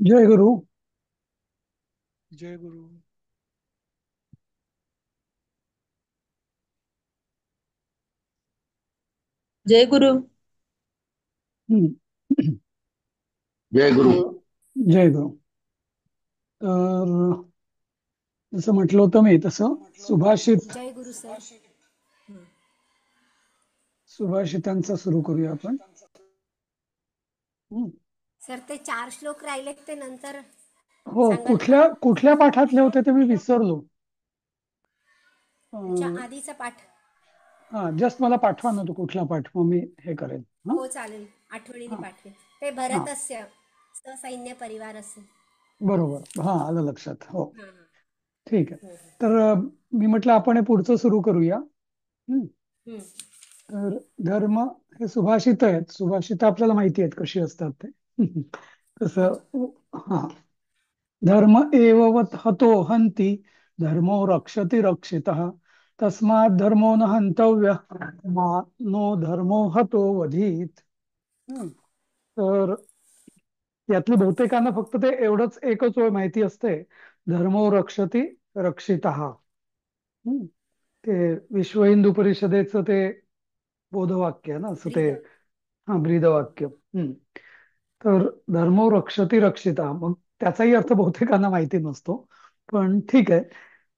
जय गुरु। जय गुरु। जय गुरु। हम्म. जय गुरु। जय गुरु. तर जसं म्हटलं होतं मी तसं सुभाषित जय गुरु सर. सुभाषितांचा सुरू करूया आपण. हम्म. सर ते 4 श्लोक राहिलेत ते नंतर हो, सांगाल का? कुठल्या कुठल्या पाठातले होते ते मी विसरलो. त्याच्या आधीचा पाठ. हा, जस्ट मला पाठवा ना तो कुठला पाठ, मग मी हे करेन. हा हो चालेल, आठवणीने हा पाठवे. ते हा भरतस्य ससैन्य परिवारस्य. बरोबर, हा आलं लक्षात. हो, हां हां. ठीक आहे. हम्म, तर मी म्हटलं आपण हे पुढचं सुरू करूया. हम्म. हम्म. तर धर्म हे सुभाषित आहेत. सुभाषित आपल्याला माहिती आहेत कशी असतात ते. हो. तसं हा, धर्म एव हतो हन्ति, धर्मो रक्षति रक्षितः, तस्मात् धर्मो न हन्तव्य, मा नो धर्मो हतो वधीत. हं. तर यातली बहुतेकांना फक्त ते एवढंच एकच ओळ माहिती असते, धर्मो रक्षति रक्षितः. हं. ते विश्व हिंदू परिषदेचं ते बोधवाक्य आहे ना, असं ते. ब्रीद. हा, ब्रीदवाक्य. तर धर्मो रक्षति रक्षिता, मग त्याचाही अर्थ बहुतेकांना माहिती नसतो, पण ठीक आहे.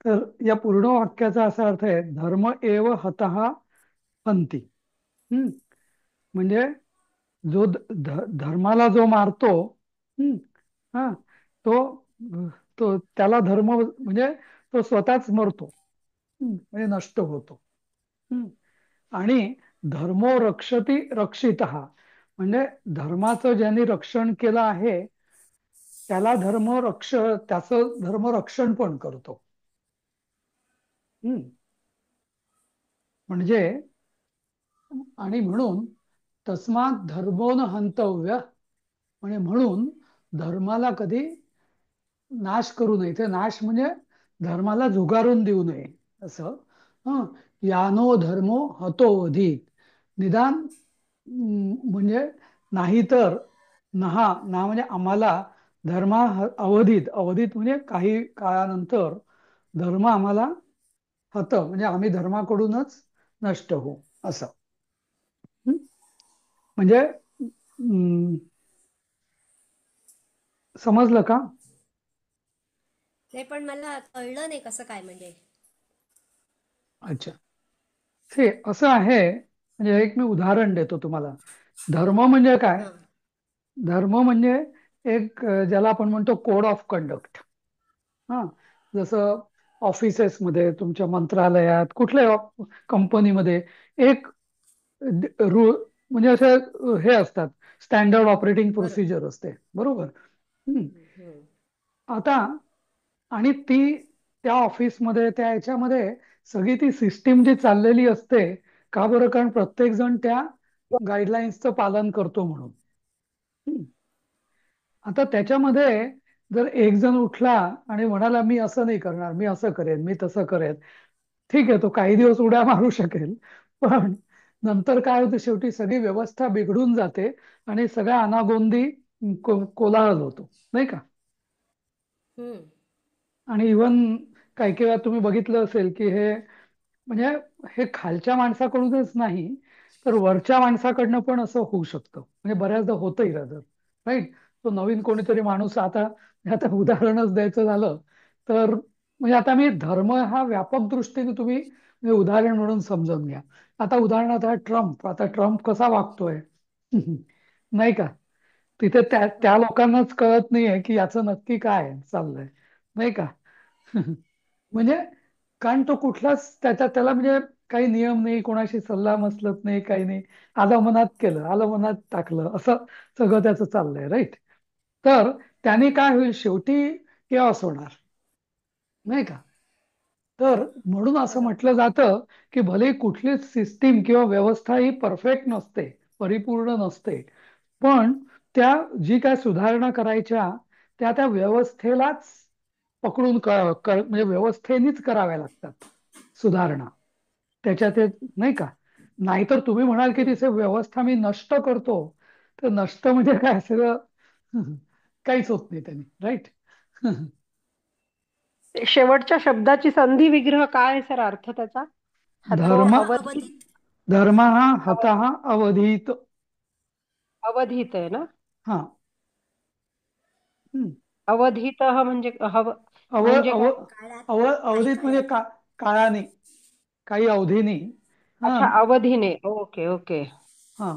तर या पूर्ण वाक्याचा असा अर्थ आहे, धर्म एव हतः हन्ति. हम्म. म्हणजे धर्माला जो मारतो, हम्म, हा, तो तो त्याला धर्म म्हणजे तो स्वतःच मरतो. म्हणजे नष्ट होतो. हम्म. आणि धर्मो रक्षति रक्षितः, म्हणजे धर्माचं ज्यांनी रक्षण केलं आहे त्याला त्याचं धर्म रक्षण पण करतो. हम्म. म्हणजे आणि म्हणून तस्मात धर्मो न हंतव्य, म्हणजे म्हणून धर्माला कधी नाश करू नये. ते नाश म्हणजे धर्माला झुगारून देऊ नये असं. हं. यानो धर्मो हतो अधिक, निदान म्हणजे नाहीतर नहा ना म्हणजे आम्हाला अवधीत अवधीत म्हणजे काही काळानंतर धर्म आम्हाला म्हणजे आम्ही धर्माकडूनच नष्ट होऊ असं. हं? म्हणजे समजलं का? ते पण मला कळलं नाही कसं काय म्हणजे. अच्छा, हे असं आहे. म्हणजे एक मी उदाहरण देतो तुम्हाला. धर्म म्हणजे काय? हां. धर्म म्हणजे एक ज्याला आपण म्हणतो कोड ऑफ कंडक्ट. हा, जसं ऑफिसेसमध्ये, तुमच्या मंत्रालयात, कुठल्या कंपनीमध्ये एक रूल म्हणजे असे हे असतात, स्टँडर्ड ऑपरेटिंग बरोबर. प्रोसिजर असते, बरोबर. हम्म. हम्म. आता आणि त्या ऑफिसमध्ये, त्या ह्याच्यामध्ये सगळी ती सिस्टीम जी चाललेली असते, का बरं? कारण प्रत्येक जण त्या गाईडलाईन्सचं पालन करतो म्हणून. हम्म. आता त्याच्यामध्ये जर एक जण उठला आणि म्हणाला, मी असं नाही करणार, मी असं करेन, मी तसं करेन, ठीक आहे, तो काही दिवस उड्या मारू शकेल, पण नंतर काय होतं, शेवटी सगळी व्यवस्था बिघडून जाते आणि सगळा अनागोंदी कोलाहल होतो, नाही का? हम्म. आणि इव्हन काही काही वेळा तुम्ही बघितलं असेल की म्हणजे हे खालच्या माणसाकडूनच नाही, तर वरच्या माणसाकडनं पण असं होऊ शकतं. म्हणजे बऱ्याचदा होतंही, रादर राईट. तो नवीन कोणीतरी माणूस, आता आता उदाहरणच द्यायचं झालं तर, म्हणजे आता मी धर्म हा व्यापक दृष्टीने तुम्ही म्हणजे उदाहरण म्हणून समजून घ्या. आता उदाहरणार्थ आता ट्रम्प कसा वागतोय, नाही का? तिथे त्या हां. लोकांनाच कळत नाहीये की याचं नक्की काय चाललंय, नाही का? म्हणजे कारण तो कुठलाच त्याला म्हणजे काही नियम नाही, कोणाशी सल्ला मसलत नाही, काही नाही. आलं मनात केलं, आलं मनात टाकलं, असं सगळं त्याचं चाललंय, राईट. तर त्याने काय होईल, शेवटी केऑस होणार, नाही का? तर म्हणून असं बरोबर. म्हटलं जातं की भले कुठलीच सिस्टीम किंवा व्यवस्था ही परफेक्ट नसते, परिपूर्ण नसते, पण त्या जी काय सुधारणा करायच्या त्या व्यवस्थेलाच पकडून म्हणजे व्यवस्थेनीच कराव्या लागतात सुधारणा. त्याच्यात नाही का? नाहीतर तुम्ही म्हणाल की हम्म. तिथे व्यवस्था मी नष्ट करतो, तर नष्ट म्हणजे काय सगळं काहीच होत नाही त्यांनी, राईट. शेवटच्या शब्दाची संधी विग्रह काय आहे सर, अर्थ त्याचा? हतो धर्म धर्म अवधी. अवधित. धर्म हा अव- हतः अवधीत. अवधीत आहे ना? हा. हम्म. अवधीत म्हणजे अव म्हणजे अव काय? काळात, काही अवधीत म्हणजे काळात. काळाने, काही अवधीने. हा. अच्छा, अवधीने. Okay okay. हा.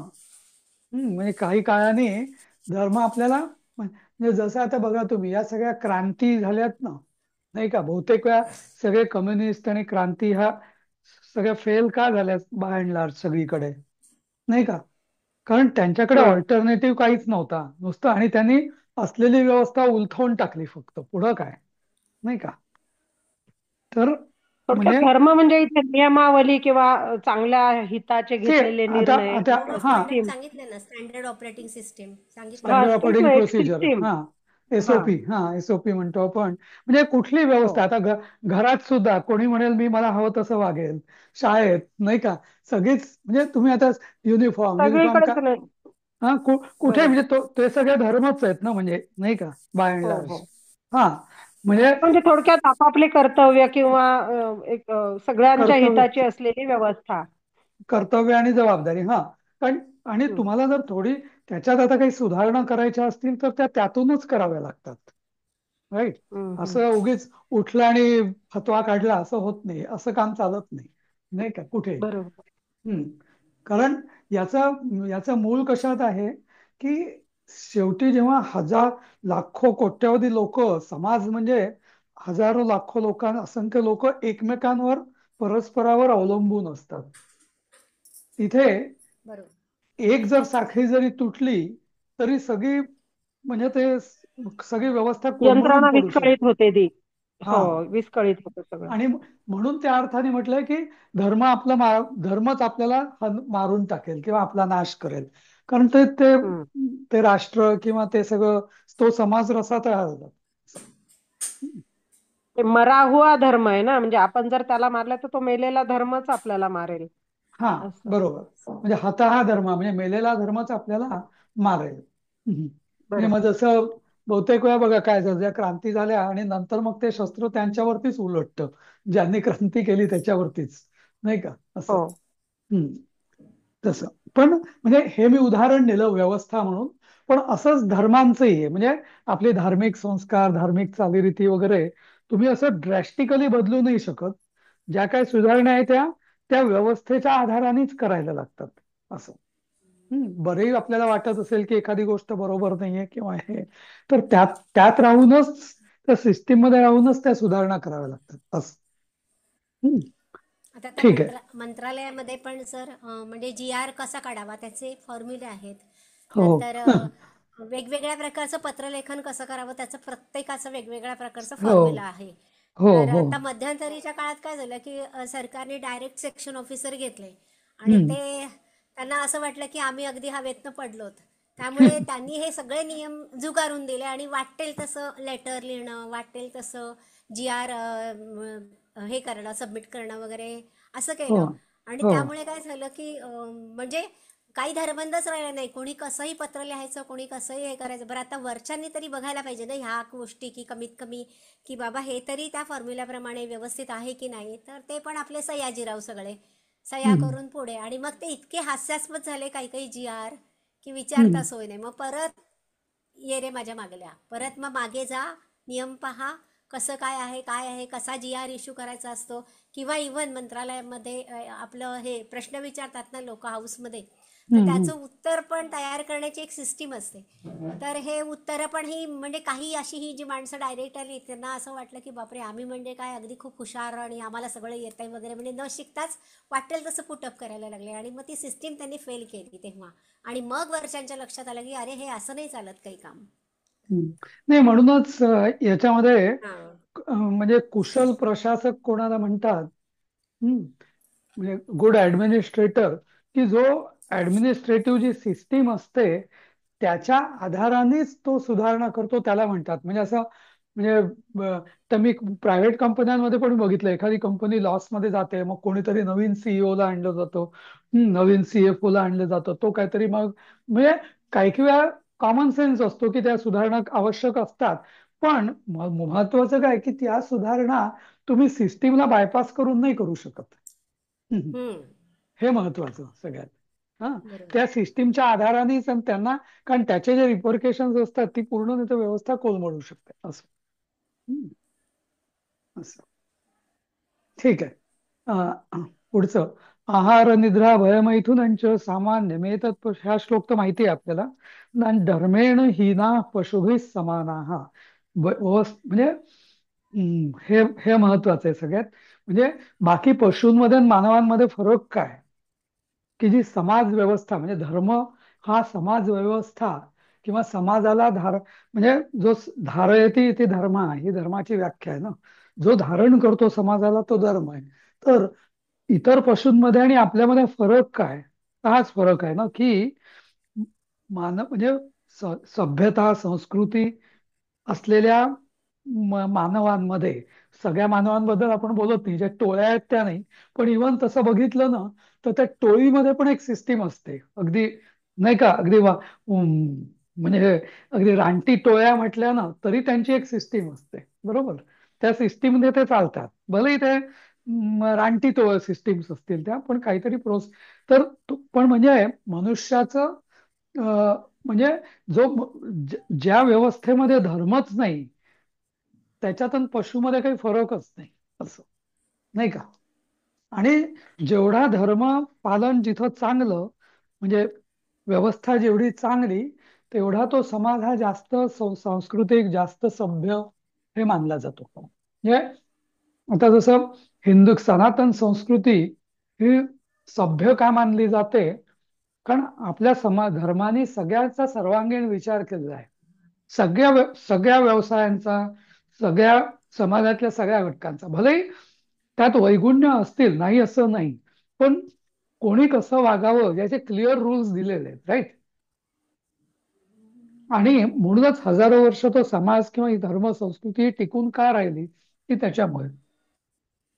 म्हणजे काही काळाने धर्म आपल्याला, म्हणजे जसं आता बघा तुम्ही, या सगळ्या क्रांती झाल्यात ना, नाही का? बहुतेक वेळा सगळे कम्युनिस्ट आणि क्रांती ह्या सगळ्या फेल का झाल्यात बाय अँड लार्ज सगळीकडे, नाही का? कारण त्यांच्याकडे हम्म. ऑल्टरनेटिव्ह काहीच नव्हता नुसतं, आणि त्यांनी असलेली व्यवस्था उलथवून टाकली फक्त, पुढं काय, नाही का? तर थोडक्यात म्हणजे धर्म म्हणजे इथे नियमावली किंवा चांगल्या हिताचे ते घेतलेले आता निर्णय, आता कोड ऑफ हा, कॉन्डक्ट सिस्टीम. सांगितलं ना, स्टँडर्ड ऑपरेटिंग सिस्टीम सांगितलं हा, स्टँडर्ड ना. तेच ऑपरेटिंग ना, एक प्रोसिजर. सिस्टीम. हा. हा. एसओपी. हा, एसओपी म्हणतो आपण. म्हणजे कुठली व्यवस्था, हो. आता घरात सुद्धा कोणी म्हणेल मी मला हवं तसं वागेल, शाळेत, नाही का? सगळीच, म्हणजे तुम्ही आता युनिफॉर्म युनिफॉर्म का, सगळीकडेच नाही. हा, कुठे बरोबर. म्हणजे ते सगळे धर्मच आहेत ना, म्हणजे, नाही का, बाय अँड हो लार्ज. हो. हा. म्हणजे म्हणजे थोडक्यात आपापले कर्तव्य किंवा एक सगळ्यांच्या कर्तव्य हिताची असलेली व्यवस्था. कर्तव्य आणि जबाबदारी. हा. कारण, आणि हम्म. तुम्हाला जर थोडी त्याच्यात आता काही सुधारणा करायच्या असतील तर त्या त्यातूनच कराव्या लागतात, राईट. हम्म, हम्म. असं उगीच उठलं आणि फतवा काढला असं होत नाही, असं काम चालत नाही, नाही का, कुठे. बरोबर. हम्म. कारण याचा याचं मूळ कशात आहे, की शेवटी जेव्हा हजार, लाखो, कोट्यावधी लोक, समाज म्हणजे हजारो लाखो असंख्य लोक एकमेकांवर, परस्परावर अवलंबून असतात. तिथे बरोबर. एक जर साखळी जरी तुटली तरी सगळी, म्हणजे सगळी व्यवस्था कोलमडून यंत्रणा पडू विस्कळीत शकते. होते ती. हा. हो, विस्कळीत होतं सगळं. आणि म्हणून त्या अर्थाने म्हटलंय की धर्मच आपल्याला मारून टाकेल किंवा आपला नाश करेल. कारण ते ते हम्म. ते राष्ट्र किंवा ते सगळं, तो समाज रसा तयार होतात. ते मरा हुआ धर्म आहे ना, म्हणजे आपण जर त्याला मारलं तर तो मेलेला धर्मच आपल्याला मारेल. हा, असं. बरोबर. म्हणजे हा धर्म म्हणजे मेलेला धर्मच आपल्याला मारेल. म्हणजे मग बरोबर. जसं बहुतेक वेळा बघा काय झालं, ज्या क्रांती झाल्या आणि नंतर मग ते शस्त्र त्यांच्यावरतीच उलटतं, ज्यांनी क्रांती केली त्याच्यावरतीच, नाही का, असं. हो. हम्म. तसं. पण म्हणजे हे मी उदाहरण दिलं व्यवस्था म्हणून, पण असंच धर्मांचंही आहे. म्हणजे आपले धार्मिक संस्कार, धार्मिक चालीरीती वगैरे तुम्ही असं ड्रॅस्टिकली बदलू नाही शकत. ज्या काय सुधारणा आहे त्या त्या व्यवस्थेच्या आधारानेच करायला लागतात, असं. बरेही आपल्याला वाटत असेल की एखादी गोष्ट बरोबर नाहीये किंवा हे, तर त्यात त्यात राहूनच, त्या सिस्टीम मध्ये राहूनच त्या सुधारणा कराव्या लागतात, असं. हम्म. आता त्या ठीक आहे. मंत्रालयामध्ये पण सर, म्हणजे GR कसा काढावा त्याचे फॉर्म्युले आहेत. हो. नंतर वेगवेगळ्या प्रकारचं पत्रलेखन कसं करावं त्याचं प्रत्येकाचं वेगवेगळ्या प्रकारचं हो. फॉर्म्युला आहे. हो. तर हो. आता मध्यंतरीच्या काळात काय झालं की सरकारने डायरेक्ट सेक्शन ऑफिसर घेतले आणि हम्म. ते त्यांना असं वाटलं की आम्ही अगदी हवेतनं पडलोत. त्यामुळे त्यांनी हे सगळे नियम झुगारून दिले आणि वाटेल तसं लेटर लिहिणं, वाटेल तसं GR हे करणं, सबमिट करणं वगैरे असं हो. केलं. आणि हो. त्यामुळे काय झालं की म्हणजे काही धारबंदच राहिला नाही. कोणी कसंही पत्र लिहायचं, कोणी कसंही हे करायचं. बरं, आता वरच्यांनी तरी बघायला पाहिजे ना ह्या गोष्टी, की कमीत कमी की बाबा हे तरी त्या फॉर्म्युल्याप्रमाणे व्यवस्थित आहे की नाही. तर ते पण आपले सयाजीराव सगळे सह्या हम्म. करून पुढे, आणि मग ते इतके हास्यास्पद झाले काही काही GR की विचारता हम्म. सोय नाही. मग परत ये रे माझ्या मागल्या, परत मग मागे जा, नियम पहा कसं काय आहे, कसा GR इश्यू करायचा असतो. किंवा इव्हन मंत्रालयामध्ये आपलं हे प्रश्न विचारतात ना लोक हाऊसमध्ये, तर हम्म. त्याचं उत्तर पण तयार करण्याची एक सिस्टीम असते. तर हे उत्तरं पण ही म्हणजे काही अशी ही जी माणसं डायरेक्ट आली त्यांना असं वाटलं की बापरे आम्ही म्हणजे काय अगदी खूप हुशार आणि आम्हाला सगळं येतंय वगैरे, म्हणजे न शिकताच वाटेल तसं पुटअप करायला लागले. आणि मग ती सिस्टीम त्यांनी फेल केली तेव्हा. आणि मग वर्षांच्या लक्षात आलं की अरे हे असं नाही चालत काही काम. हम्म. नाही, म्हणूनच याच्यामध्ये हां. म्हणजे कुशल प्रशासक कोणाला म्हणतात, म्हणजे गुड ऍडमिनिस्ट्रेटर, की जो ऍडमिनिस्ट्रेटिव्ह जी सिस्टीम असते त्याच्या आधारानेच तो सुधारणा करतो, त्याला म्हणतात. म्हणजे असं, म्हणजे तर मी प्रायव्हेट कंपन्यांमध्ये पण बघितलं, एखादी कंपनी लॉसमध्ये जाते मग कोणीतरी नवीन CEO ला आणलं जातं, नवीन CFO ला आणलं जातं, तो काहीतरी मग, म्हणजे काही काही वेळा कॉमन सेन्स असतो की त्या सुधारणा आवश्यक असतात. पण महत्वाचं काय की त्या सुधारणा तुम्ही सिस्टीमला बायपास करून नाही करू शकत. हम्म. हम्म. हे महत्वाचं सगळ्यात. हा, बरोबर. त्या सिस्टीमच्या आधारानेच आणि त्यांना, कारण त्याचे जे रिपरकेशन्स असतात ती पूर्ण नाही तर व्यवस्था कोलमडू शकते असं. हम्म. असं ठीक आहे. पुढचं, आहार निद्रा भयमैथुनंच सामान्यमेतत् ह्या श्लोक तर माहिती आहे आपल्याला. धर्मेण हीना पशुभिः समानाः. म्हणजे हे हे महत्वाचं आहे सगळ्यात. म्हणजे बाकी पशूंमध्ये आणि मानवांमध्ये फरक काय, की जी समाज व्यवस्था म्हणजे धर्म हा समाज व्यवस्था किंवा समाजाला म्हणजे जो धारयती इति धर्म ही धर्माची व्याख्या आहे ना. जो धारण करतो समाजाला तो धर्म आहे. तर इतर पशूंमध्ये आणि आपल्यामध्ये फरक काय, हाच फरक आहे ना की म्हणजे सभ्यता संस्कृती असलेल्या मानवांमध्ये, सगळ्या मानवांबद्दल आपण बोलत नाही, ज्या टोळ्या आहेत त्या नाही, पण इव्हन तसं बघितलं ना तर त्या टोळीमध्ये पण एक सिस्टीम असते अगदी, नाही का, अगदी म्हणजे अगदी रानटी टोळ्या म्हटल्या ना तरी त्यांची एक सिस्टीम असते, बरोबर. त्या सिस्टीममध्ये ते चालतात, भलेही ते रानटी टोळ सिस्टीम्स असतील त्या, पण काहीतरी तर पण म्हणजे मनुष्याचं म्हणजे जो ज्या व्यवस्थेमध्ये धर्मच नाही त्याच्यात आणि पशुमध्ये काही फरकच नाही असं, नाही का. आणि जेवढा धर्म पालन जिथं चांगलं, म्हणजे व्यवस्था जेवढी चांगली, तेवढा तो समाज हा जास्त सांस्कृतिक, जास्त सभ्य हे मानला जातो. म्हणजे आता जसं हिंदू सनातन संस्कृती ही सभ्य का मानली जाते, कारण आपल्या धर्माने सगळ्याचा सर्वांगीण विचार केलेला आहे. सगळ्या व्यवसायांचा, सगळ्या समाजातल्या सगळ्या घटकांचा. भलेही त्यात वैगुण्य असतील, नाही असं नाही, पण कोणी कसं वागावं याचे क्लिअर रूल्स दिलेले आहेत, राईट. आणि म्हणूनच हजारो वर्ष तो समाज किंवा ही धर्म संस्कृती टिकून का राहिली, की त्याच्यामुळे.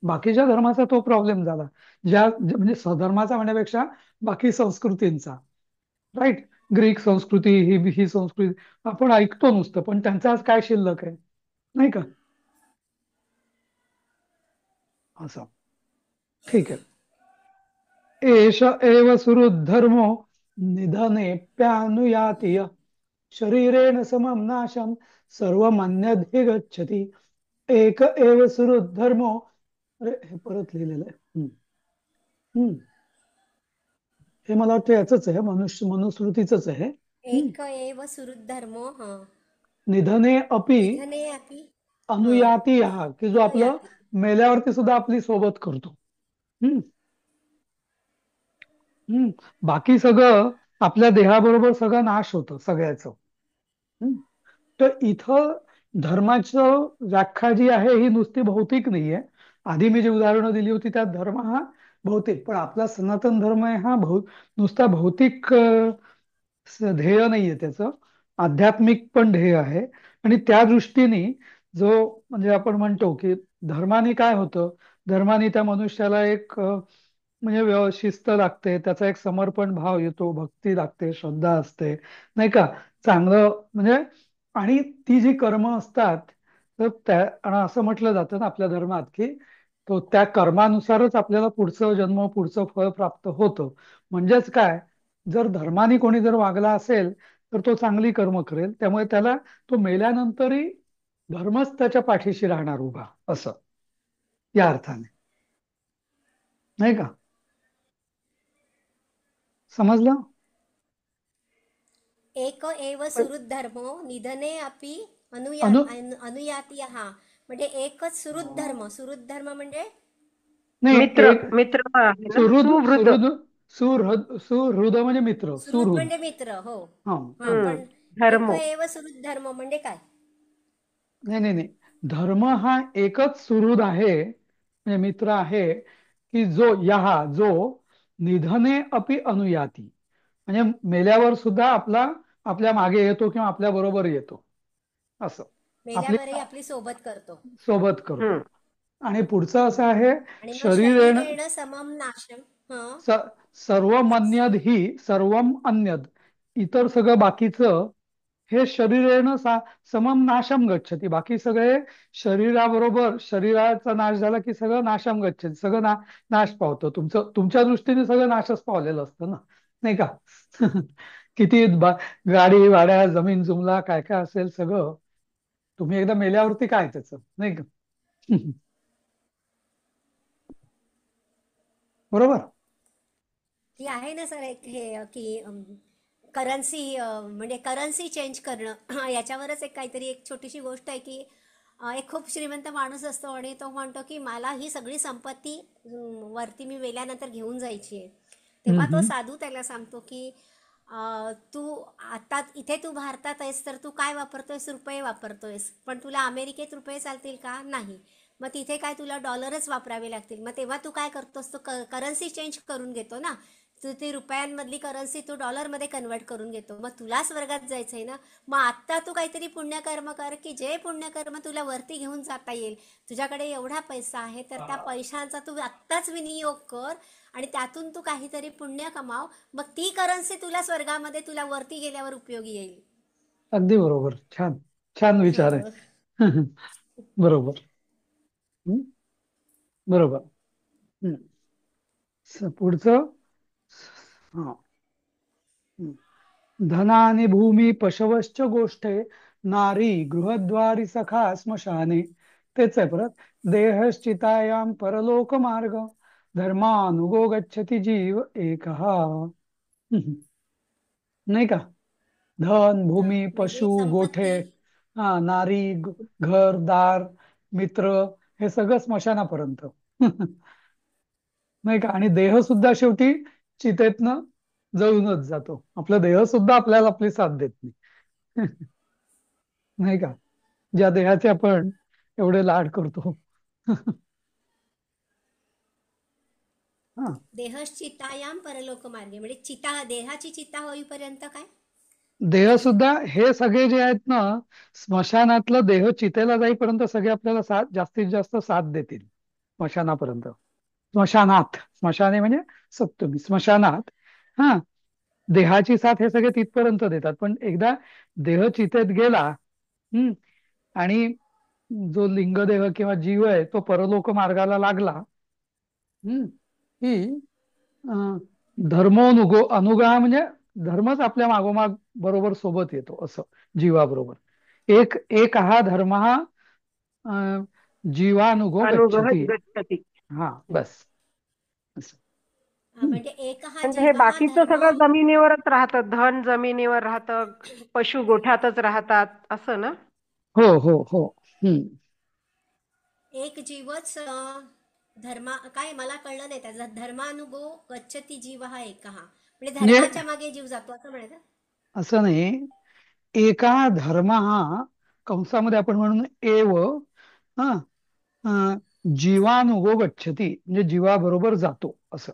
बाकीच्या धर्माचा तो प्रॉब्लेम झाला, म्हणजे स्वधर्माचा म्हणण्यापेक्षा बाकी संस्कृतींचा, राईट. ग्रीक संस्कृती, ही संस्कृती आपण ऐकतो नुसतं, पण त्यांचा आज काय शिल्लक आहे, नाही का. असं ठीक आहे. एष एव सुहृद्धर्मो निधनेप्यानुयाति यः शरीरेण समं नाशम सर्वमन्यधिगच्छति. एक एव सुहृद्धर्मो, अरे हे परत लिहिलेलं आहे. हम्म. हे मला वाटतं याच आहे, मनुस्मृतीच आहे. एक एव सुहृद्धर्मो. हा. निधने अपि निधने अपि. हा. अनुयाती, हा की जो आपलं अनुयाती. मेल्यावरती सुद्धा आपली सोबत करतो. हम्म. बाकी सगळं आपल्या देहाबरोबर सगळं नाश होतं सगळ्याच. तर इथं धर्माचं व्याख्या जी आहे ही नुसती भौतिक नाहीये. आधी मी जी उदाहरणं दिली होती त्यात धर्म हा भौतिक, पण आपला सनातन धर्म आहे हा नुसता भौतिक ध्येय नाहीये, त्याचं आध्यात्मिक पण ध्येय आहे. आणि त्या दृष्टीने जो, म्हणजे आपण म्हणतो की धर्माने काय होतं, धर्माने त्या मनुष्याला एक म्हणजे शिस्त लागते, त्याचा एक समर्पण भाव येतो, भक्ती लागते, श्रद्धा असते, नाही का, चांगलं म्हणजे. आणि ती जी कर्म असतात तर आणि असं म्हटलं जातं ना आपल्या धर्मात की तो त्या कर्मानुसारच आपल्याला पुढचं जन्म, पुढचं फळ प्राप्त होतं. म्हणजेच काय, जर धर्माने कोणी जर वागला असेल तर तो चांगली कर्म करेल, त्यामुळे त्याला तो मेल्यानंतरही धर्मच त्याच्या पाठीशी राहणार उभा, असं या अर्थाने, नाही का. समजलं. एक एव सुहृद्धर्मो निधने अपि अनु अनुयाती. हा, म्हणजे एकच सुहृद्धर्म म्हणजे नाही, मित्र एक मित्र आहे ना, सुहृद सुहृद. सुहृद सुहृद म्हणजे मित्र, सुहृद सुहृद. म्हणजे मित्र. हो. हा. हा, पण एक धर्म. एव सुहृद्धर्म म्हणजे काय? नाही नाही नाही, धर्म हा एकच सुहृद आहे, म्हणजे मित्र आहे, की जो निधने अपि अनुयाती, म्हणजे मेल्यावर सुद्धा आपल्या मागे येतो किंवा आपल्या बरोबर येतो, असं आपली मेल्यावरही आपली सोबत करतो. सोबत करतो. हम्म. आणि पुढचं असं आहे, आणि मग शरीरेण शरीरेण समम नाशम. हा. सर्वमन्यद ही सर्वम अन्यद, इतर सगळं बाकीचं हे शरीरेण समम नाशम गच्छति. बाकी सगळे शरीराबरोबर, शरीराचा नाश झाला की सगळं नाशम गच्छति, सगळं नाश पावतं. तुमच्या दृष्टीने सगळं नाशच पावलेलं असतं ना, नाही का? किती गाडी वाड्या जमीन जुमला काय काय असेल सगळं, तुम्ही एकदा मेल्यावरती काय त्याचं, नाही का? बरोबर. ती आहे ना सर एक हे की करन्सी म्हणजे करन्सी चेंज करणं याच्यावरच एक काहीतरी एक छोटीशी गोष्ट आहे की एक खूप श्रीमंत माणूस असतो आणि तो म्हणतो की मला ही सगळी संपत्ती वरती मी मेल्यानंतर घेऊन जायची आहे. तेव्हा तो हम्म. साधू त्याला सांगतो की तू आता इथे तू भारतात आहेस तर तू काय वापरतोयस, रुपये वापरतोयस, पण तुला अमेरिकेत रुपये चालतील का? नाही. मग तिथे काय तुला डॉलरच वापरावे लागतील. मग तेव्हा तू काय करतोस, तो करन्सी चेंज करून घेतो ना. तू ती रुपयांमधली करन्सी तू डॉलरमध्ये कन्वर्ट करून घेतो. मग तुला स्वर्गात जायचंय ना, मग आत्ता तू काहीतरी पुण्यकर्म कर की जे पुण्यकर्म तुला वरती घेऊन जाता येईल. तुझ्याकडे एवढा पैसा आहे तर त्या पैशांचा तू आत्ताच विनियोग कर आणि त्यातून तू काहीतरी पुण्य कमाव. मग ती करन्सी तुला स्वर्गामध्ये तुला वरती गेल्यावर उपयोगी येईल. अगदी बरोबर. छान छान विचार हो. आहे. बरोबर. हम्म, बरोबर. हम्म. पुढचं. हा. धनानि भूमी पशवश्च गोष्ठे, नारी गृहद्वारी सखा स्मशाने. तेच आहे परत. देहश्चितायाम परलोक मार्ग, धर्मानुगो गच्छति जीव एकहा. नाही का? धन भूमी म्हणजे पशु गोठे, संपत्ती. नारी, घर दार, मित्र, हे सगळं स्मशानापर्यंत. नाही का? आणि देह सुद्धा शेवटी चितेतनं जळूनच जातो. आपला देह सुद्धा आपल्याला आपली साथ देत नाही. नाही का? ज्या देहाचे आपण एवढे लाड करतो. हा. देहश्चितायाम परलोक मार्गे म्हणजे चिता, देहाची चिता होईपर्यंत काय? देह सुद्धा, हे सगळे जे आहेत ना, स्मशानातलं देह चितेला जाईपर्यंत सगळे आपल्याला जास्तीत जास्त साथ देतील. स्मशानापर्यंत, स्मशानात, स्मशाने म्हणजे सप्तमी, स्मशानात. हा. देहाची साथ हे सगळे तिथपर्यंत देतात, पण एकदा देह चितेत गेला, आणि जो लिंगदेह किंवा जीव आहे तो परलोक मार्गाला लागला, की अं, धर्मोनुगो, अनुगा म्हणजे धर्मच आपल्या मागोमाग बरोबर सोबत येतो असं, जीवाबरोबर. एक हा धर्म हा जीवानुगो अनुग्रह गच्छती. गच्छति. हा, बस असं. हम्म. म्हणजे एक हा म्हणजे हे जीव हा बाकीचं धर्म. सगळं जमिनीवरच राहतं, धन जमिनीवर राहतं, पशु गोठ्यातच राहतात, असं ना? हो हो हो. हम्म. एक जीवच धर्मा काय मला कळलं नाही त्याचा. धर्मानुगो गच्छती जीव हा एक हा म्हणजे म्हणजे धर्माच्या मागे जीव जातो असं म्हणायचं. असं नाही, एका धर्म हा कंसामध्ये आपण म्हणून एव, हा, जीवानुगो गच्छती म्हणजे जीवाबरोबर जातो असं.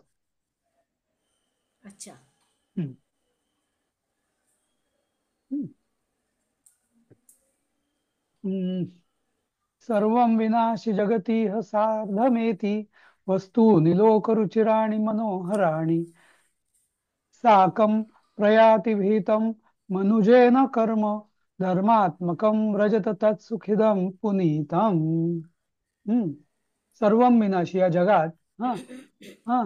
अच्छा. हम्म. हम्म. हम्म. सर्वं विनाशि जगतीह सार्धमेति, वस्तूनि लोकरुचिराणि मनोहराणि, साकं प्रयाति भीतं मनुजेन कर्म, धर्मात्मकं व्रजत तत्सुखिदं पुनीतम्. सर्वं विनाशी, या जगात, हा, हा,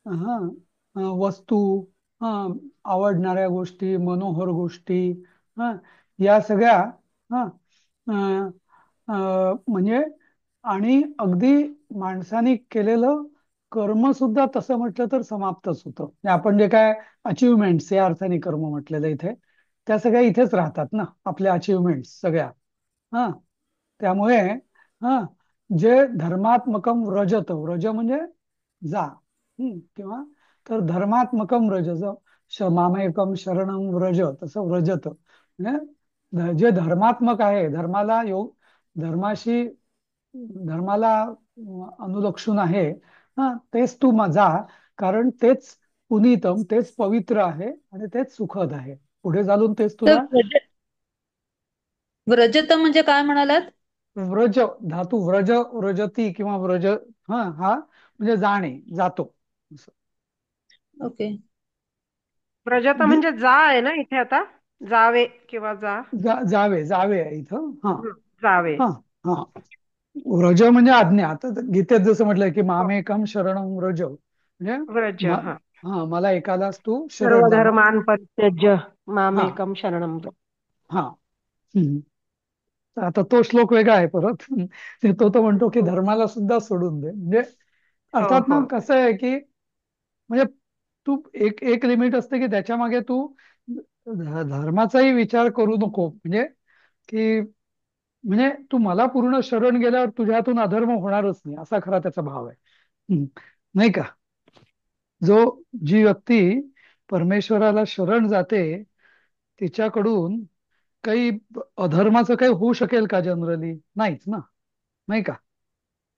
हा, वस्तू, हा, आवडणाऱ्या गोष्टी, मनोहर गोष्टी, हा, या सगळ्या, हा, अं, म्हणजे, आणि अगदी माणसाने केलेलं कर्म सुद्धा तसं म्हटलं तर समाप्तच होतं. म्हणजे आपण जे काय अचिव्हमेंट्स या अर्थाने कर्म म्हटलेलं इथे, त्या सगळ्या इथेच राहतात ना, आपल्या अचिव्हमेंट्स सगळ्या. हा. त्यामुळे, हा, जे धर्मात्मकम व्रजत, व्रज म्हणजे जा, किंवा तर धर्मात्मकम व्रज, मामेकम शरणम व्रज, तसं व्रजत म्हणजे जे धर्मात्मक आहे, धर्माला योग, धर्माशी, धर्माला अनुलक्षून आहे, तेच तू जा, कारण तेच पुनीतम, तेच पवित्र आहे आणि तेच सुखद आहे. पुढे चालून तेच तर तुला. व्रजत म्हणजे काय म्हणालात? व्रज धातू, व्रज, व्रजती किंवा व्रज, हा म्हणजे जाणे, जातो असं. ओके. व्रजता दि- म्हणजे जा आहे ना इथे आता? जावे किंवा जा. जावे जावे आहे इथं. हा हं, जावे. हा हा. व्रज म्हणजे आज्ञा. आता गीतेत जसं म्हटलंय की हो, मामेकम शरणम व्रज, म्हणजे व्रज. म- हा. हा, मला एकालाच तू सर्व शरण जा. धर्मान परित्यज्य हा मामेकम शरणम व्रज. हा. हम्म. तर आता तो श्लोक वेगळा आहे परत. तो तो म्हणतो की हो, धर्माला सुद्धा सोडून दे, म्हणजे हो, अर्थात ना हो. कसं आहे की म्हणजे तू एक एक लिमिट असते की त्याच्या मागे तू धर्माचाही विचार करू नको, म्हणजे की म्हणजे तू मला पूर्ण शरण गेल्यावर तुझ्यातून अधर्म होणारच नाही, असा खरा त्याचा भाव आहे. नाही का? जो जी व्यक्ती परमेश्वराला शरण जाते तिच्याकडून काही अधर्माचं काही होऊ शकेल का? जनरली नाहीच ना, नाही का?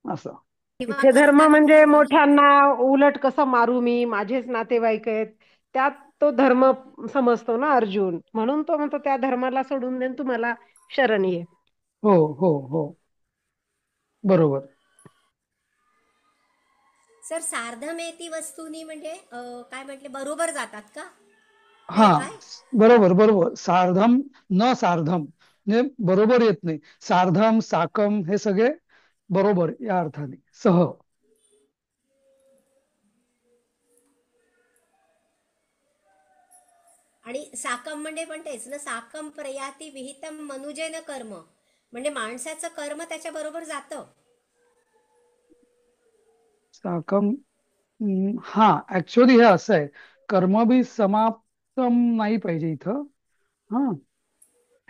असं. किंवा इथे धर्म करता करता म्हणजे पुढे. मोठ्यांना उलट कसं मारू मी, माझेच नातेवाईक आहेत. त्यात तो धर्म समजतो ना अर्जुन. म्हणून तो म्हणतो त्या धर्माला सोडून देऊन तुम्हाला शरण ये. हो हो हो, बरोबर. सर सार्धमेती वस्तूनी म्हणजे काय म्हटले, बरोबर जातात का? हा, हे काय? बरोबर बरोबर. सार्धम न सार्धम म्हणजे बरोबर येत नाही. सार्धम साकम हे सगळे बरोबर या अर्थाने सह. आणि साकम म्हणजे पण तेच ना, साकम प्रयाती विहितम मनुजेन कर्म, म्हणजे माणसाचं कर्म त्याच्या बरोबर जातं. साकम. हा, ऍक्च्युअली हे असं आहे. कर्म बी समाप्तम नाही पाहिजे इथं. हा,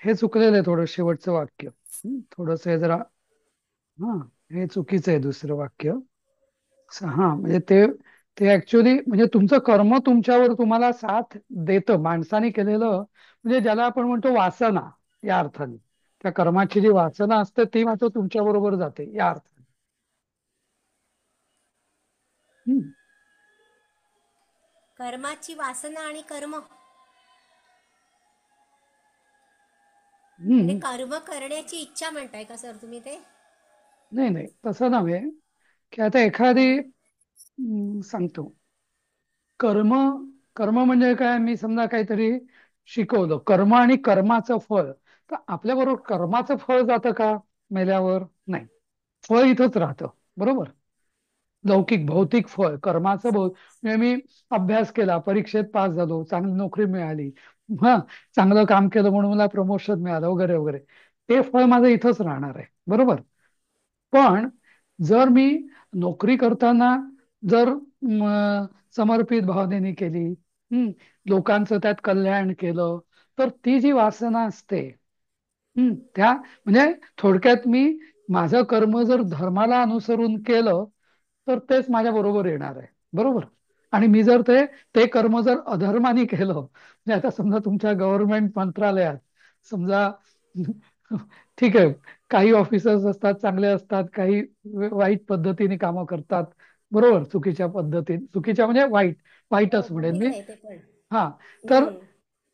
हे चुकलेलं आहे थोडं शेवटचं वाक्य. थोडस हे जरा, हा, हे चुकीचं आहे दुसरं वाक्य. हा, म्हणजे ते ते ऍक्च्युअली म्हणजे तुमचं कर्म तुमच्यावर तुम्हाला साथ देतं, माणसाने केलेलं, म्हणजे ज्याला आपण म्हणतो वासना, या अर्थाने त्या कर्माची जी वासना असते ती मात्र तुमच्या बरोबर जाते या अर्थाने. हम्म. कर्माची वासना आणि कर्म, म्हणजे हम्म. कर्म करण्याची इच्छा म्हणताय का सर तुम्ही ते? नाही नाही, तसं नव्हे. की आता एखादी सांगतो, कर्म कर्म म्हणजे काय? मी समजा काहीतरी शिकवलं, कर्म आणि कर्माचं फळ, तर आपल्याबरोबर कर्माचं फळ जातं का मेल्यावर? नाही, फळ इथंच राहतं. बरोबर. लौकिक भौतिक फळ कर्माचं म्हणजे मी अभ्यास केला, परीक्षेत पास झालो, चांगली नोकरी मिळाली, हा, चांगलं काम केलं म्हणून मला प्रमोशन मिळालं वगैरे वगैरे, ते फळ माझं इथंच राहणार आहे. बरोबर. पण जर मी नोकरी करताना जर समर्पित भावनेने केली, लोकांचं त्यात कल्याण केलं, तर ती जी वासना असते, त्या म्हणजे थोडक्यात मी माझं कर्म जर धर्माला अनुसरून केलं तर तेच माझ्या बरोबर येणार आहे. बरोबर. आणि मी जर ते ते कर्म जर अधर्माने केलं, म्हणजे आता समजा तुमच्या गव्हर्नमेंट मंत्रालयात समजा, ठीक आहे, काही ऑफिसर्स असतात चांगले असतात, काही वाईट पद्धतीने कामं करतात. बरोबर. चुकीच्या पद्धतीने, चुकीच्या म्हणजे वाईट, हो, वाईटच म्हणेन मी. बघितलंय ते पण. हा, तर हम्म.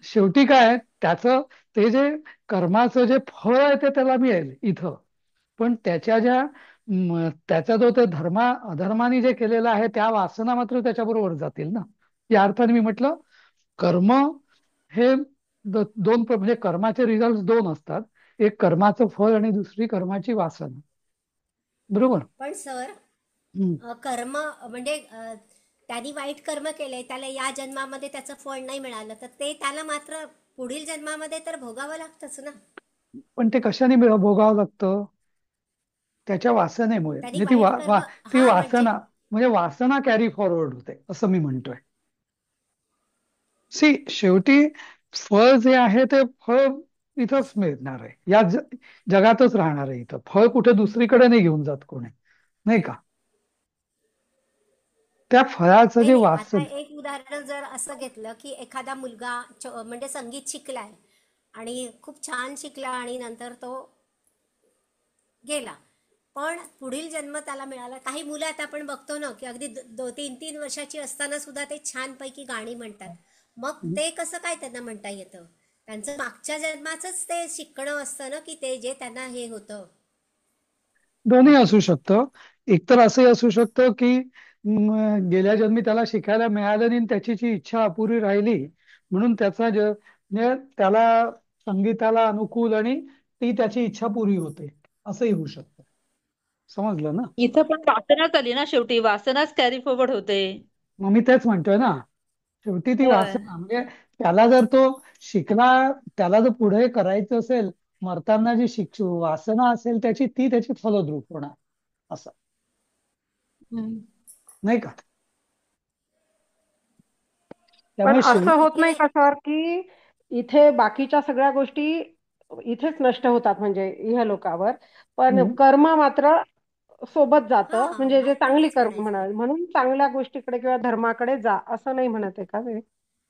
शेवटी काय त्याचं, ते जे कर्माचं जे फळ आहे ते त्याला मिळेल इथं, पण त्याच्या ज्या त्याचा जो ते अधर्माने जे केलेलं आहे त्या वासना मात्र त्याच्याबरोबर जातील ना. या अर्थाने मी म्हटलं कर्म हे म्हणजे कर्माचे रिझल्ट दोन असतात. एक कर्माचं फळ आणि दुसरी कर्माची वासना. बरोबर. पण सर, हम्म. कर्म म्हणजे त्यांनी वाईट कर्म केले, त्याला या जन्मामध्ये त्याचं फळ नाही मिळालं, तर ते त्याला मात्र पुढील जन्मामध्ये तर भोगावं लागतंच ना. पण ते कशाने भोगावं लागतं? त्याच्या वासनेमुळे, त्यांनी म्हणजे वाईट कर्म, ती हा म्हणजे वासना, म्हणजे वासना कॅरी फॉरवर्ड होते असं मी म्हणतोय. सी, शेवटी फळ जे आहे ते फळ इथंच मिळणार आहे, या जगातच राहणार आहे. इथं फळ कुठे दुसरीकडे नाही घेऊन जात कोणी, नाही का? त्या फळाचं नाही जे नाही, आता वासन. एक उदाहरण जर असं घेतलं की एखादा मुलगा म्हणजे संगीत शिकलाय आणि खूप छान शिकला आणि नंतर तो गेला, पण पुढील जन्म त्याला मिळाला. काही मुलं आता आपण बघतो ना की अगदी 3-3 वर्षाची असताना सुद्धा ते छानपैकी गाणी म्हणतात. मग ते कसं काय त्यांना म्हणता येतं? त्यांचं मागच्या जन्माचंच ते शिकणं असतं ना, की ते जे त्यांना हे होतं. दोन्ही असू शकतं. एकतर असंही असू शकतं की गेल्या जन्मी त्याला शिकायला मिळालं नाही आणि त्याची जी इच्छा अपुरी राहिली म्हणून म्हणजे त्याला संगीताला अनुकूल आणि ती त्याची इच्छा पुरी होते, असंही होऊ शकतं. समजलं ना? इथं पण वासनाच आली ना, शेवटी वासनाच कॅरी फॉरवर्ड होते. मग मी तेच म्हणतोय ना, शेवटी ती होय. वासना म्हणजे त्याला जर तो शिकला, त्याला जर पुढे करायचं असेल, मरताना जी वासना असेल त्याची फलद्रूप होणार, असं हम्म. नाही का? पण त्यामुळे असं होत इथे नाही का सर, की इथे बाकीच्या सगळ्या गोष्टी इथेच नष्ट होतात म्हणजे इहलोकावर, पण हम्म. कर्म मात्र सोबत हा जातं, म्हणजे जे मला चांगली तेच कर्म म्हणायचं. म्हणून चांगल्या गोष्टीकडे किंवा धर्माकडे जा असं नाही म्हणत आहे का ते?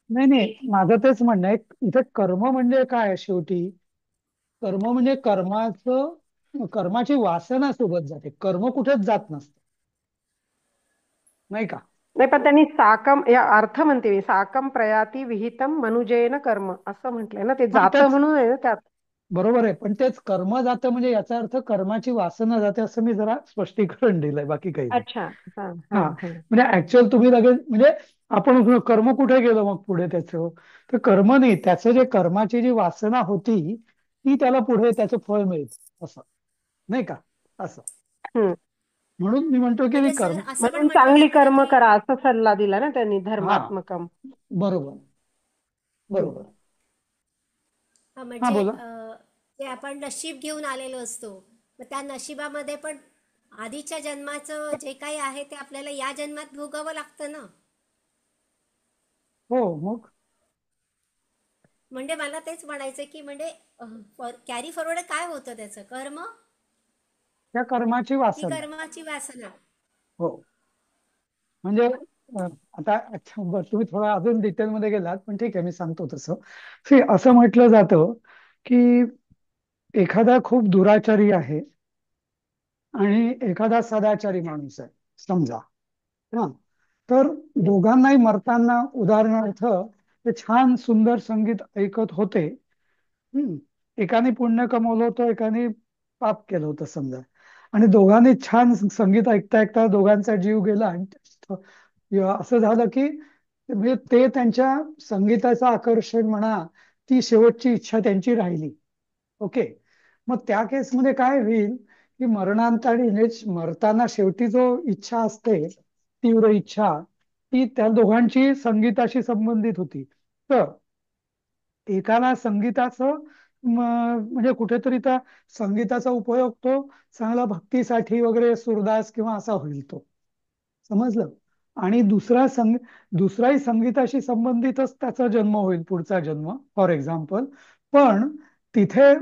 नाही नाही, माझं तेच म्हणणं आहे, इथे कर्म म्हणजे काय शेवटी? कर्म म्हणजे कर्माची वासना सोबत जाते, कर्म कुठेच जात नसते, नाही का? नाही, पण त्यांनी साकम या अर्थ म्हणते मी, साकम प्रयाती विहितम मनुजेन कर्म असं म्हटलंय ना, ते हा जातं तेच म्हणून आहे ना त्यात. बरोबर आहे, पण तेच कर्म जातं म्हणजे याचा अर्थ कर्माची वासना जाते, असं मी जरा स्पष्टीकरण दिलंय, बाकी काही नाही. अच्छा. हा हा हा हा. म्हणजे ऍक्च्युअल तुम्ही लगेच म्हणजे आपण कर्म कुठे गेलो मग पुढे त्याचं, तर कर्म नाही, त्याचं जे कर्माची जी वासना होती ती त्याला पुढे त्याचं फळ मिळतं, असं नाही का? असं हम्म. म्हणून मी म्हणतो की म्हणजे कर्म. सर असं पण म्हणून म्हटलं चांगली जातं ना, कर्म की करा असा सल्ला दिला ना त्यांनी, हा धर्मात्मकम. बरोबर हम्म. बरोबर. हा म्हणजे बोला. ते आपण नशीब घेऊन आलेलो असतो, मग त्या नशिबामध्ये पण आधीच्या जन्माचं जे काही आहे ते आपल्याला या जन्मात भोगावं लागतं ना. हो मग म्हणजे मला तेच म्हणायचं की म्हणजे कॅरी फॉरवर्ड काय होतं त्याचं कर्म त्या कर्माची की वासना. कर्माची वासना. हो म्हणजे आता अच्छा बरं, तुम्ही थोडा अजून डिटेलमध्ये गेलात, पण ठीक आहे, मी सांगतो तसं. असं म्हटलं जातं की एखादा खूप दुराचारी आहे आणि एखादा सदाचारी माणूस आहे, समजा. हा तर दोघांनाही मरताना उदाहरणार्थ ते छान सुंदर संगीत ऐकत होते. हम्म एकाने पुण्य कमवलं होतं, एकाने पाप केलं होतं समजा, आणि दोघांनी छान संगीत ऐकता ऐकता दोघांचा जीव गेला, आणि असं झालं की म्हणजे ते त्यांच्या संगीताचं आकर्षण म्हणा, ती शेवटची इच्छा त्यांची राहिली. ओके. मग त्या केसमध्ये काय होईल की मरणांताळी म्हणजे मरताना शेवटी जो इच्छा असते, तीव्र इच्छा, ती त्या दोघांची संगीताशी संबंधित होती. तर एकाला संगीताचं म्हणजे कुठेतरी त्या संगीताचा उपयोग तो चांगला भक्तीसाठी वगैरे सुरदास किंवा असा होईल तो. समजलं? आणि दुसराही संगीताशी संबंधितच त्याचा जन्म होईल, पुढचा जन्म फॉर एक्झाम्पल. पण तिथे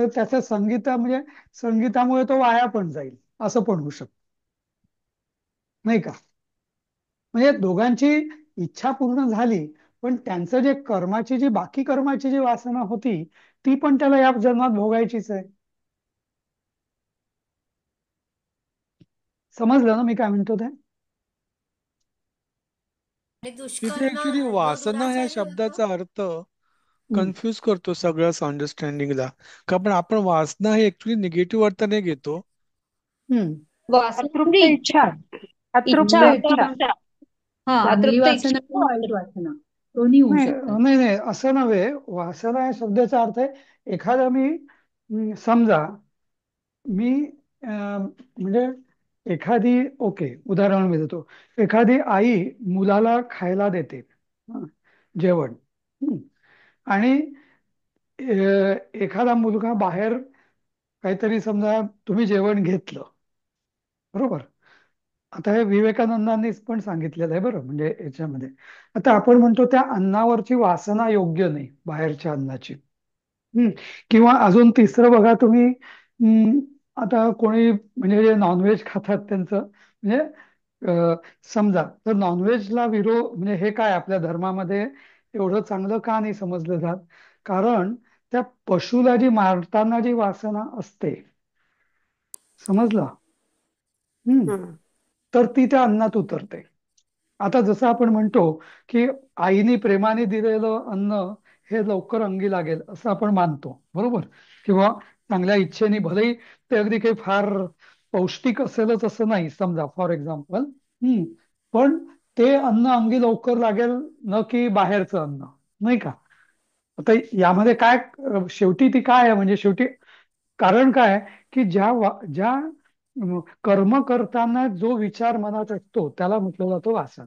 त्याच्या म्हणजे संगीतामुळे तो वाया पण जाईल, असं पण होऊ शकतं, नाही का? म्हणजे दोघांची इच्छा पूर्ण झाली, पण त्यांचं जे बाकी कर्माची जी वासना होती, ती पण त्याला या जन्मात भोगायचीच आहे. समजलं ना मी काय म्हणतो ते? आणि तिथे दुष्कर्म ऍक्च्युली जो वासना ह्या दुराचारी होतो. शब्दाचा अर्थ हम्म. कन्फ्युज करतो सगळ्याच अंडरस्टँडिंगला. का पण आपण वासना हे ऍक्च्युली निगेटिव्ह अर्थाने घेतो. हम्म. वासना म्हणजे अतृप्त इच्छा. इच्छा अतृप्त इच्छा. आकांक्षा. हा, चांगली अतृप्त वासना किंवा इच्छा. वाईट वासना दोन्ही होऊ नाही शकतात. नाही नाही, असं नव्हे. वासना या शब्दाचा अर्थ आहे एखादा समजा मी म्हणजे एखादी ओके उदाहरण मी देतो. एखादी आई मुलाला खायला देते, हं, जेवण. हं. आणि एखादा मुलगा बाहेर काहीतरी समजा तुम्ही जेवण घेतलं, बरोबर. आता हे विवेकानंदांनीच पण सांगितलेलं आहे बरं, म्हणजे याच्यामध्ये. आता आपण म्हणतो त्या अन्नावरची वासना योग्य नाही, बाहेरच्या अन्नाची. हम्म. किंवा अजून तिसरं बघा तुम्ही, आता कोणी म्हणजे जे नॉनव्हेज खातात त्यांचं म्हणजे समजा तर नॉनव्हेजला विरोध म्हणजे हे काय आपल्या धर्मामध्ये एवढं चांगलं का नाही समजलं जात? कारण त्या पशुला जी मारताना जी वासना असते, समजलं? हम्म. हम्म. तर ती त्या अन्नात उतरते. आता जसं आपण म्हणतो की आईने प्रेमाने दिलेलं अन्न हे लवकर अंगी लागेल, असं आपण मानतो, बरोबर. किंवा चांगल्या इच्छेने, भलेही ते अगदी काही फार पौष्टिक असेलच असं नाही, समजा फॉर एक्झाम्पल. पण ते अन्न अंगी लवकर लागेल, न की बाहेरचं अन्न. नाही का? आता यामध्ये काय शेवटी ती काय आहे म्हणजे शेवटी कारण काय आहे, की ज्या कर्म करताना जो विचार मनात असतो त्याला म्हटलं जातं वासना.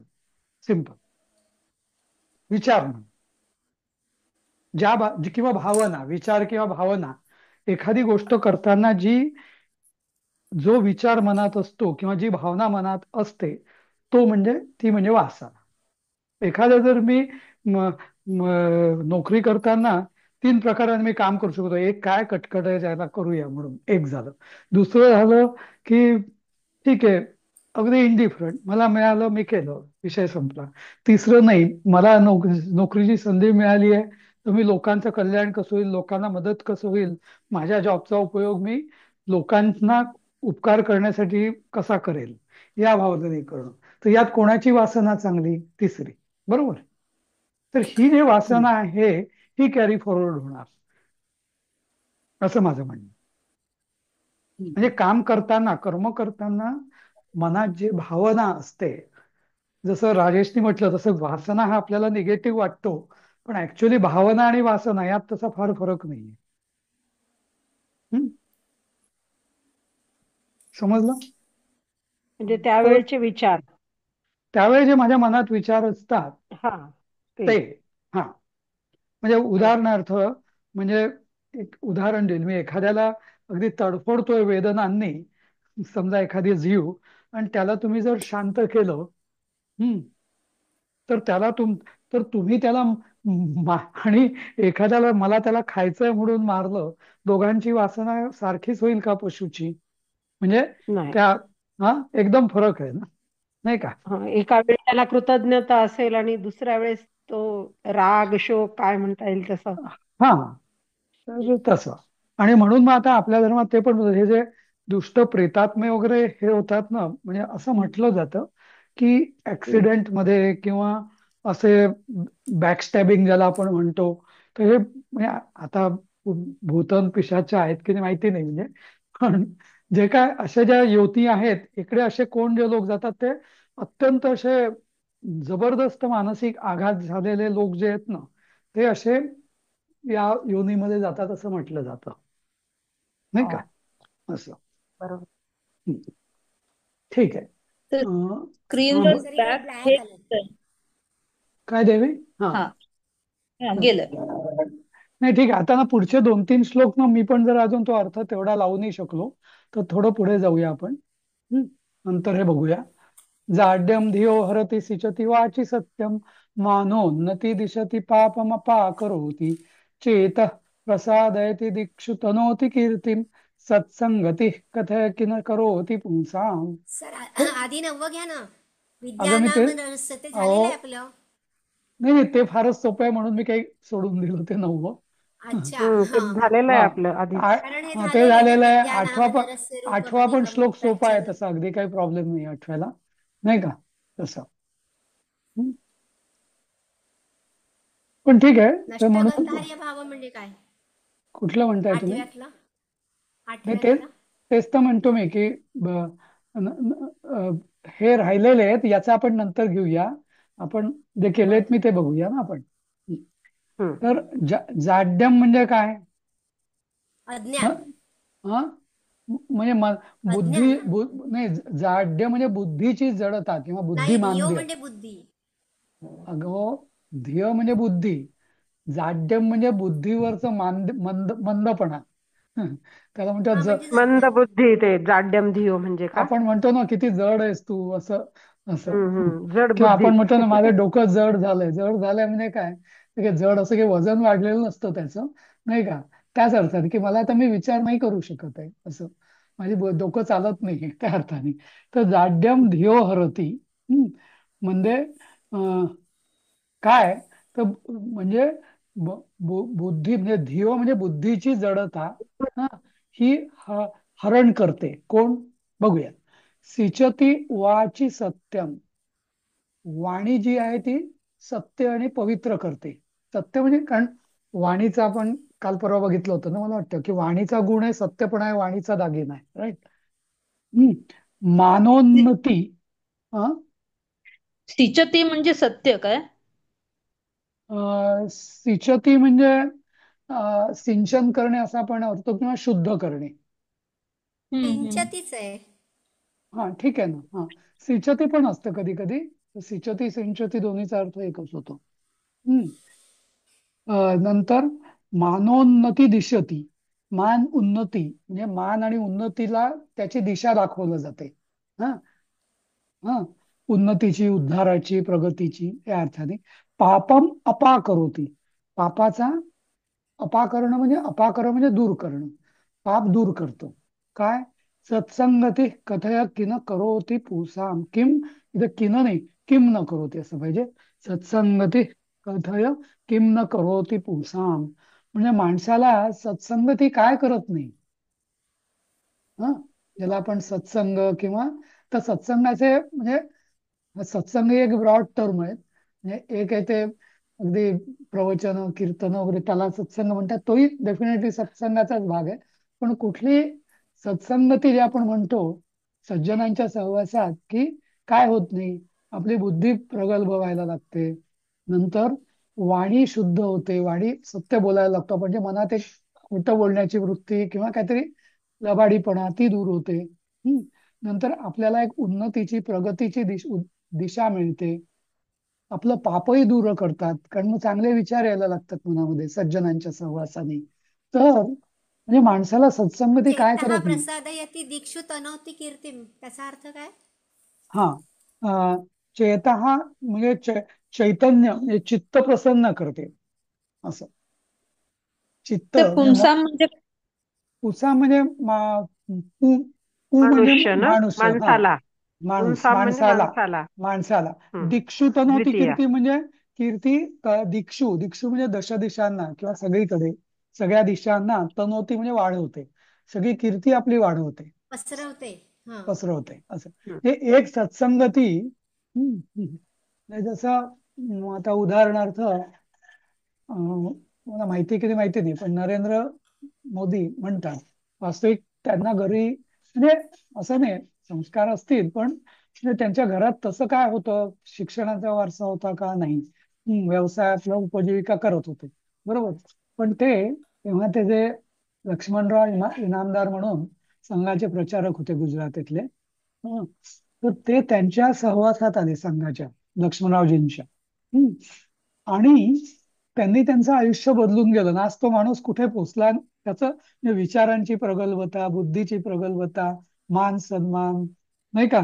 सिंपल. विचार म्हणून किंवा भावना, विचार किंवा भावना, एखादी गोष्ट करताना जो विचार मनात असतो किंवा जी भावना मनात असते, ती म्हणजे वासना. एखादं जर मी म, नोकरी करताना 3 प्रकाराने मी काम करू शकतो. एक काय कटकट आहे ज्याला करूया म्हणून एक झालं. दुसरं झालं की ठीक आहे, अगदी इंडिफरंट, मला मिळालं मी केलं, विषय संपला. तिसरं नाही, मला नोकरीची संधी मिळाली आहे, तर मी लोकांचं कल्याण कसं होईल, लोकांना मदत कसं होईल, माझ्या जॉबचा उपयोग मी लोकांना उपकार करण्यासाठी कसा करेल, या भावनेने करणं. तर यात कोणाची वासना चांगली? तिसरी. बरोबर. तर ही जी वासना आहे ही कॅरी फॉरवर्ड होणार, असं माझं म्हणणं आहे. म्हणजे काम करताना, कर्म करताना मनात जी भावना असते, जसं राजेशनी म्हटलं तसं वासना हा आपल्याला निगेटिव्ह वाटतो, पण ऍक्च्युली भावना आणि वासना यात तसा फार फरक नाहीये. हम्म? समजलं? म्हणजे तर त्यावेळेचे विचार. त्यावेळी जे माझ्या मनात विचार असतात हा, ते. ते. हा, म्हणजे उदाहरणार्थ, म्हणजे एक उदाहरण देईल मी. एखाद्याला अगदी तडफडतोय वेदनांनी, समजा एखादी जीव, आणि त्याला तुम्ही जर शांत केलं, हम्म, तर तुम्ही त्याला आणि एखाद्याला मला त्याला खायचंय म्हणून मारलं, दोघांची वासना सारखीच होईल का पशुची? म्हणजे नाही. त्या हा एकदम फरक आहे ना, नाही का? एका वेळी त्याला कृतज्ञता असेल आणि दुसऱ्या वेळेस तो राग, शोक, काय म्हणता येईल तसं. हा, तर तसं. आणि म्हणून मग आता आपल्या धर्मात ते पण हे जे दुष्ट प्रेतात्मे वगैरे हे होतात ना, म्हणजे असं म्हटलं जातं की ऍक्सिडेंट मध्ये किंवा असे बॅकस्टॅबिंग ज्याला आपण म्हणतो, तर हे म्हणजे आता भूतन पिशाच्या आहेत की नाही माहिती नाही, म्हणजे पण जे काय अशा ज्या युवती आहेत इकडे, असे कोण जे लोक जातात ते अत्यंत असे जबरदस्त मानसिक आघात झालेले लोक जे आहेत ना, ते असे या योनीमध्ये जातात असं म्हटलं जातं, नाही का? हा, असं. बरोबर. हं. ठीक आहे. तर हा, स्क्रीनवर सर इकडे ब्लॅक हे ब्लॅक आलं. काय देवी? हा. हा हा हं. गेलं. नाही, ठीक आहे. आता ना पुढचे 2-3 श्लोक ना मी पण जर अजून तो अर्थ तेवढा लावू नाही शकलो, तर थोडं पुढे जाऊया आपण. हं. नंतर हे बघूया. जाड्यम धियो हरति सिचती वाची सत्यम, मानोन्नति दिशती पापमपा करोति, चेत प्रसादयति दिक्षु तनोति कीर्तिम, सत्संगती कथय किन करोति पुंसाम. सर तर आधी 9वं घ्या ना. अगं मी ते विद्यानाम नमस्ते, ते अहो, झालेलं आहे आपलं. नाही नाही, ते फारच सोपं आहे म्हणून मी काही सोडून दिलं ते 9वं. अच्छा, ते हा. झालेलं आहे हा, आपलं आधीच. कारण हे ते झालेलं आहे ना, झालेलं आहे. विद्यानाम नरस्य रूप आठवा पण मणिक्रम श्लोक सोपा आहे, प्रच्छन्न. तसा अगदी काही प्रॉब्लेम नाही आठव्याला, नाही का? तसं. हं. पण ठीक आहे. तर म्हणून नष्टगंधार्य भाव म्हणजे काय? कुठलं म्हणताय तुम्ही? आठव्यातलं नाही, तेच आठव्यातलं तेच तर म्हणतो मी की हे राहिलेले आहेत, याचा आपण नंतर घेऊया. आपण जे बर. केलेत मी ते बघूया ना आपण. हं. हम्म. तर जाड्यम म्हणजे काय? अज्ञान. हं? हं? म्हणजे अज्ञान ना. नाही, जाड्य म्हणजे बुद्धीची जडता किंवा नाही, धियो बुद्धिमांद्य. म्हणजे बुद्धी. अगं, ध्येय म्हणजे बुद्धी, जाड्यम म्हणजे बुद्धीवरचं मंदपणा. त्याला हा, म्हणतात. म्हणजे मंद अज्ञान. बुद्धी, ते जाड्यम धियो म्हणजे का? आपण म्हणतो ना किती जड आहेस तू, असं असं. जड किंवा बुद्धी. आपण म्हणतो ना माझं डोकं जड झालंय. जड झालंय म्हणजे काय? ते काय जड असं काही वजन वाढलेलं नसतं त्याचं, नाही का? त्याच अर्थाने की मला आता मी विचार नाही करू शकत आहे, असं माझी डोकं चालत नाही त्या अर्थाने. तर जाड्यम धियो हरती. म्हणजे अं, काय? तर म्हणजे बुद्धी म्हणजे धियो म्हणजे बुद्धीची जडता. हा, ही हरण करते कोण? बघूया. सिचती वाची सत्यम, वाणी जी आहे ती सत्य आणि पवित्र करते. सत्य म्हणजे, कारण वाणीचं आपण काल परवा बघितलं होतं ना, मला वाटतं की वाणीचा गुण आहे सत्यपणा, आहे वाणीचा दागिना आहे, राईट? मानोन्नती. हा, सिचती म्हणजे सत्य काय? सिंचती म्हणजे सिंचन करणे असा आपण अर्थ, किंवा शुद्ध करणे. हम्म. सिंचतीच आहे. हा, ठीक आहे ना. हा, सिंचती पण असतं कधी कधी. सिंचती सिंचती दोन्हीचा अर्थ एकच होतो. हम्म. नंतर मानोन्नती दिशती. मान उन्नती म्हणजे मान आणि उन्नतीला त्याची दिशा दाखवलं जाते. हा. हा, उन्नतीची, उद्धाराची, प्रगतीची या अर्थाने. पापम अपाकरोती. पापाचा अपाकरणं म्हणजे, अपाकरण म्हणजे दूर करणं. पाप दूर करतो. काय? सत्संगती कथय किन करोती पुंसाम. किम, इथं किन नाही, किम न करोती असं पाहिजे. सत्संगती कथय किम न करोती पुंसाम, म्हणजे माणसाला सत्संगती काय करत नाही. हा, ज्याला आपण सत्संग किंवा, तर सत्संगाचे म्हणजे सत्संग ही एक ब्रॉड टर्म आहे. म्हणजे एक आहे ते अगदी प्रवचन कीर्तन वगैरे त्याला सत्संग म्हणतात, तोही डेफिनेटली सत्संगाचाच भाग आहे. पण कुठली सत्संगती जे आपण म्हणतो सज्जनांच्या सहवासात, की काय होत नाही, आपली बुद्धी प्रगल्भ व्हायला लागते. नंतर वाणी शुद्ध होते, वाणी सत्य बोलायला लागतो आपण. म्हणजे मनात एक खोटं बोलण्याची वृत्ती किंवा काहीतरी लबाडीपणा ती दूर होते. नंतर आपल्याला एक उन्नतीची, प्रगतीची दिशा मिळते. आपलं पापही दूर करतात, कारण मग चांगले विचार यायला लागतात मनामध्ये सज्जनांच्या सहवासाने. तर म्हणजे माणसाला सत्संगती काय चेतः करत नाही. प्रसादयती दीक्षु तनोति कीर्तिम, त्याचा अर्थ काय? हा, चेतः म्हणजे चैतन्य म्हणजे चित्त प्रसन्न करते असं. चित्त तर म्हणजे पुंसाम म्हणजे पुसा म्हणजे पू म्हणजे मनुष्य ना, माणूस. हा, माणसाला. पुंसाम म्हणजे माणसाला. माणसाला. माणसाला हम्म. दिक्षु तनोती द्वितीय. कीर्ती म्हणजे कीर्ती. दिक्षु, दिक्षु म्हणजे दश दिशांना किंवा सगळीकडे, सगळ्या दिशांना. तनोती म्हणजे वाढवते, सगळी कीर्ती आपली वाढवते, पसरवते. हा. पसरवते असं. हम्म. हे एक सत्संगती. म्हणजे जसं आता उदाहरणार्थ, मला माहिती किती माहिती नाही, पण नरेंद्र मोदी म्हणतात वास्तविक त्यांना घरी म्हणजे असं नाही, संस्कार असतील पण म्हणजे त्यांच्या घरात तसं काय होतं, शिक्षणाचा वारसा होता का नाही. व्यवसायातला उपजीविका करत होते, बरोबर. पण ते तेव्हा ते जे लक्ष्मणराव इनामदार म्हणून संघाचे प्रचारक होते गुजरातेतले. हं. तर ते त्यांच्या सहवासात आले संघाच्या, लक्ष्मणरावजींच्या. हं. आणि त्यांनी त्यांचं आयुष्य बदलून गेलं ना. आज तो माणूस कुठे पोहोचला, त्याचं म्हणजे विचारांची प्रगल्भता, बुद्धीची प्रगल्भता, मान सन्मान, नाही का,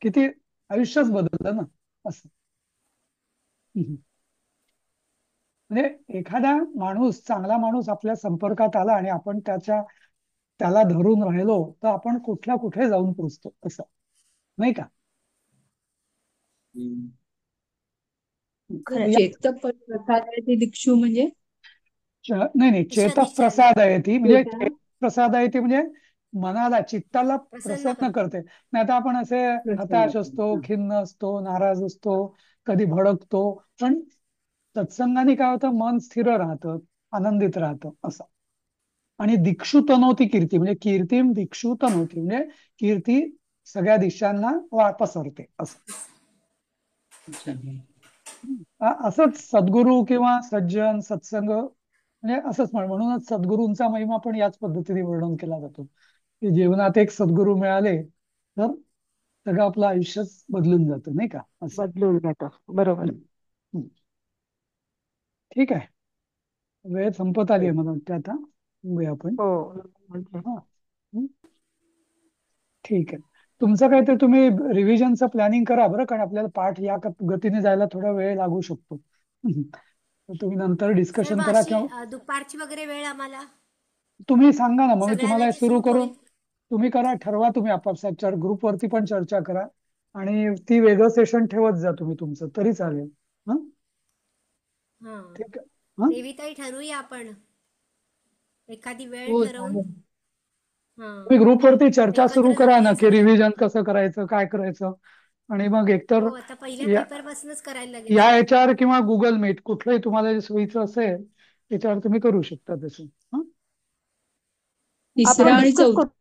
किती आयुष्यच बदललं ना असं. हम्म. म्हणजे एखादा माणूस, चांगला माणूस आपल्या संपर्कात आला आणि आपण त्याला धरून राहिलो, तर आपण कुठल्या कुठे जाऊन पोचतो असं, नाही का. खरं या- चेतक प्रसाद आहे ते दिक्षू म्हणजे नाही नाही, दिशा चेतः दिशांना प्रसाद आहे ती, म्हणजे चेतन प्रसाद आहे ती म्हणजे मनाला, चित्ताला प्रसन्न प्रसन्न करते. करते. नाही तर आपण असे प्रसन्न हताश करते. असतो, हा. खिन्न असतो, नाराज असतो, कधी भडकतो. पण सत्संगाने काय होतं, मन स्थिर राहतं, आनंदित राहतं असं. आणि दिक्षु तनोती कीर्ती म्हणजे कीर्तीम दिक्षु तनोती म्हणजे कीर्ती सगळ्या दिशांना पसरते असं. असंच सद्गुरू किंवा सज्जन, सत्संग म्हणजे असंच म्हणूनच सद्गुरूंचा महिमा पण याच पद्धतीने वर्णन केला जातो, की जीवनात एक सद्गुरू मिळाले तर सगळं आपलं आयुष्यच बदलून जातं, नाही का असं. बदलून जातो. बरोबर. हम्म. हम्म. ठीक आहे, वेळ संपत आली आहे मला वाटतं आता. बघूया आपण. हो. म्हणजे हा. हम्म. ठीक आहे. तुमचं काय, तर तुम्ही रिव्हिजनचं प्लॅनिंग करा बरं, कारण आपल्याला पाठ या गतीने जायला थोडा वेळ लागू शकतो. तर तुम्ही नंतर सर डिस्कशन मग करा, अशी किंवा दुपारची वगैरे वेळ आम्हाला तुम्ही सांगा ना, मग मी सगळ्यांना तुम्हाला जी सुरू सूट करून, होईल. तुम्ही करा, ठरवा तुम्ही आपापसात, ग्रुपवरती पण चर्चा करा. आणि ती वेगळं सेशन ठेवत जा तुम्ही तुमचं, तरी चालेल. हा, हा, ठीक आहे. हा, देवीताई ठरवूया आपण एखादी वेळ हो ठरवून. चालेल. हा, तुम्ही ग्रुपवरती चर्चा सुरू एकत्र करा ना, जाऊया की सगळे. रिव्हिजन कसं करायचं, काय करायचं. आणि मग एकतर हो, आता पहिल्या या पेपर पासूनच करायला लागेल या सर. याच्यावर किंवा गुगल मीट कुठलंही तुम्हाला जे सोयीचं असेल त्याच्यावर तुम्ही करू शकता तसं. हा. तिसरा आपण आणि डिस्कस चौथा